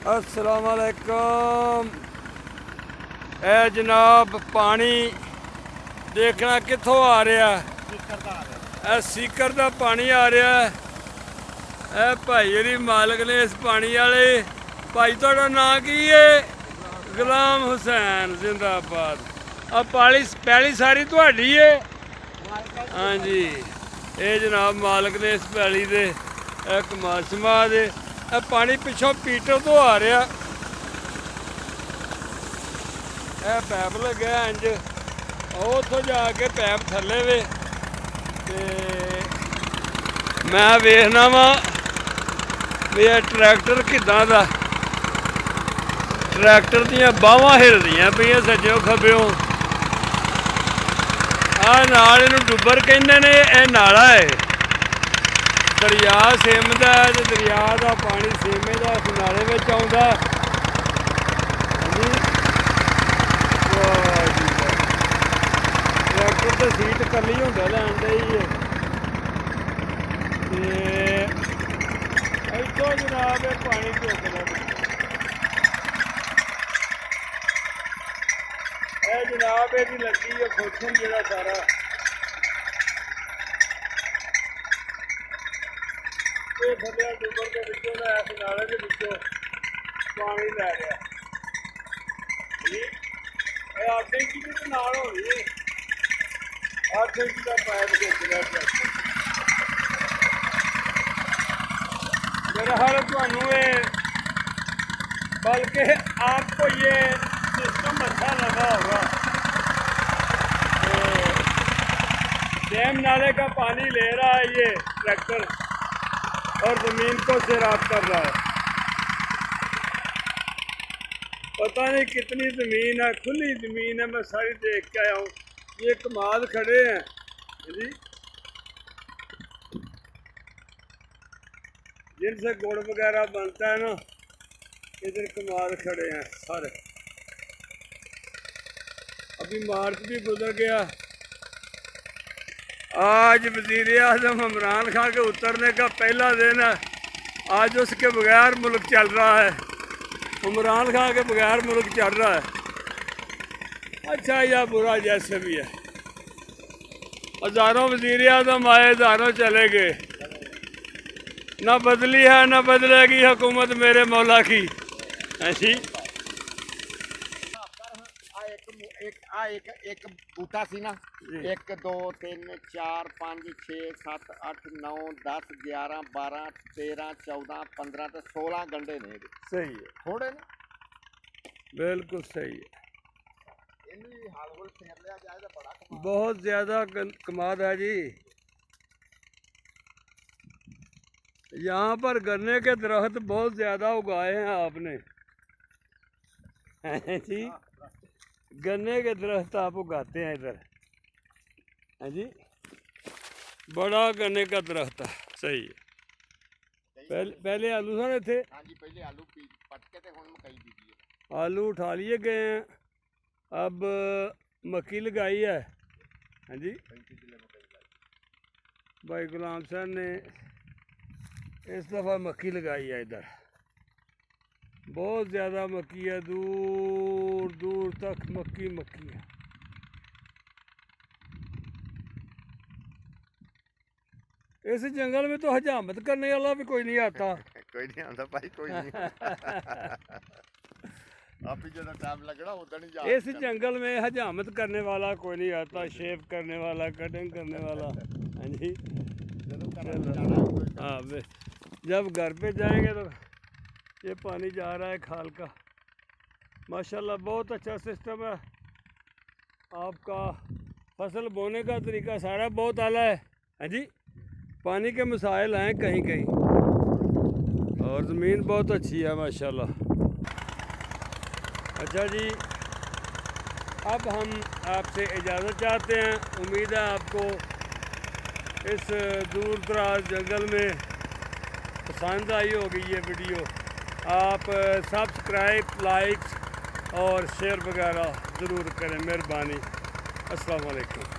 अस्सलाम वालेकुम। ए जनाब पानी देखना कित्थों आ रहा है। सीकर का पानी आ रहा है। ए भाई जी मालक ने इस पानी वाले भाई थोड़ा नाम की है? गुलाम हुसैन जिंदाबाद। अब पैली सारी थोड़ी है? हाँ जी, ये जनाब मालक ने इस पैली दे कमाल शमाल दे पानी पिछों पीटर तो आ रहा। यह पैप लगे इंज उतों जाके पैप थले वे मैं वेखना वा भी ट्रैक्टर किदां दा। ट्रैक्टर दियां बाहां हिलदियां पईयां सज्जों खब्बों। आ नाल इहनूं डुब्बर कहंदे ने। यह नाला है, दरिया सिम का। दरिया का पानी सेमे का इस नाले में आउंदा। ट्रैक्टर तो सीट कली होंदा लैन दे ही है। इतों जनाब पानी चुकदा जनाब ये लगी है खोखन जरा सारा। ये थले डुबर के विचों इस नाले के विचों पानी लै रहा। 8 इंच की तो नाल होनी है। 8 इंच का पाइप खिंच रहा ट्रैक्टर। मेरा हाल थानू बल्कि आपको ये सिस्टम अच्छा लगा होगा। डैम नाले का पानी ले रहा है ये ट्रैक्टर और ज़मीन को सैराब कर रहा है। पता नहीं कितनी ज़मीन है, खुली ज़मीन है। मैं सारी देख के आया हूँ। ये कमाल खड़े हैं जी, जिनसे गुड़ वगैरह बनता है ना। इधर कमाल खड़े हैं सारे। अभी मार्च भी गुजर गया। आज वज़ीर आज़म इमरान खान के उतरने का पहला दिन है। आज उसके बगैर मुल्क चल रहा है। इमरान खान के बगैर मुल्क चल रहा है। अच्छा या बुरा जैसे भी है। हज़ारों वज़ीर आज़म आए, हज़ारों चले गए। ना बदली है ना बदलेगी हुकूमत मेरे मौला की। ऐसी एक बूटा सी ना। 1 2 3 4 5 6 7 8 9 10 11 12 13 14 15 ते 16 गंडे ने। सही है, थोड़े ने, बिल्कुल सही है। हाल फेर लिया जाए तो बड़ा बहुत ज़्यादा कमाल है जी। यहाँ पर गन्ने के दरख्त बहुत ज़्यादा उगाए हैं आपने जी। गन्ने के दरख्त आप उगाते हैं इधर? हैं जी, बड़ा गन्ने का दरख्त है। सही है। पहले आलू सारे थे। हाँ जी, पहले आलू पट के हुण मकई बीजी है। आलू उठा लिए गए हैं, अब मक्की लगाई है। हाँ जी, भाई गुलाम साहब ने इस दफ़ा मक्की लगाई है। इधर बहुत ज़्यादा मक्की है, दूर दूर तक मक्की मक्की है। इस जंगल में तो हजामत करने वाला भी कोई नहीं आता। कोई नहीं आता भाई, कोई नहीं। अभी जो टाइम लगना उधर नहीं जा। इस जंगल में हजामत करने वाला कोई नहीं आता, शेव करने वाला, कटिंग करने वाला। हाँ जी, हाँ जब घर पे जाएंगे तो ये पानी जा रहा है खाल का। माशाल्लाह बहुत अच्छा सिस्टम है आपका। फसल बोने का तरीका सारा बहुत आला है। हाँ जी, पानी के मसाइल हैं कहीं कहीं और ज़मीन बहुत अच्छी है माशाल्लाह। अच्छा जी, अब हम आपसे इजाज़त चाहते हैं। उम्मीद है आपको इस दूर दराज जंगल में पसंद आई होगी ये वीडियो। आप सब्सक्राइब, लाइक और शेयर वगैरह ज़रूर करें, मेहरबानी। अस्सलाम वालेकुम।